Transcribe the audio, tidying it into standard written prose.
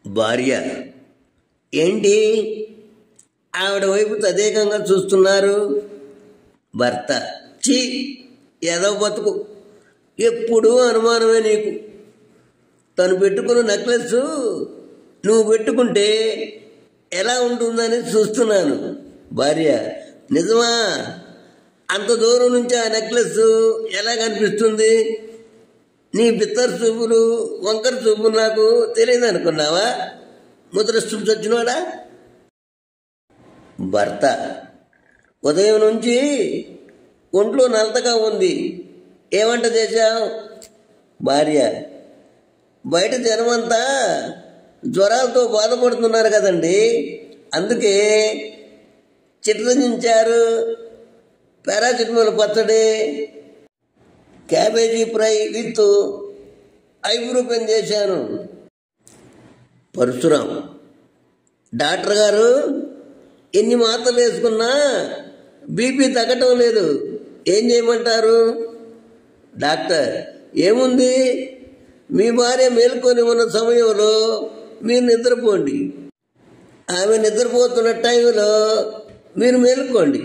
భార్య: ఏంటి ఆవిడ వైపు తదేకంగా చూస్తున్నారు? భర్త: చీ, ఏదో బతుకు, ఎప్పుడూ అనుమానమే నీకు. తను పెట్టుకున్న నెక్లెస్ నువ్వు పెట్టుకుంటే ఎలా ఉంటుందని చూస్తున్నాను. భార్య: నిజమా? అంత దూరం నుంచి ఆ నెక్లెస్ ఎలా కనిపిస్తుంది? నీ బిత్తర్ చూపులు, వంకర చూపులు నాకు తెలియదు అనుకున్నావా? ముద్రష్టం చచ్చినవాడా? భర్త: ఉదయం నుంచి ఒంట్లో నలతగా ఉంది, ఏ వంట చేశావు? భార్య: బయట జనమంతా జ్వరాలతో బాధపడుతున్నారు కదండి, అందుకే చిత్రించారు. పారాసిటమాల్ పచ్చడి, cabbage fry with eyebrow pen చేశాను. పరశురాం: డాక్టర్ గారు, ఎన్ని మాత్రలు వేసుకున్నా బీపీ తగ్గటం లేదు, ఏం చేయమంటారు? డాక్టర్: ఏముంది, మీ భార్య మేల్కొని ఉన్న సమయంలో మీరు నిద్రపోండి, ఆమె నిద్రపోతున్న టైంలో మీరు మేలుకోండి.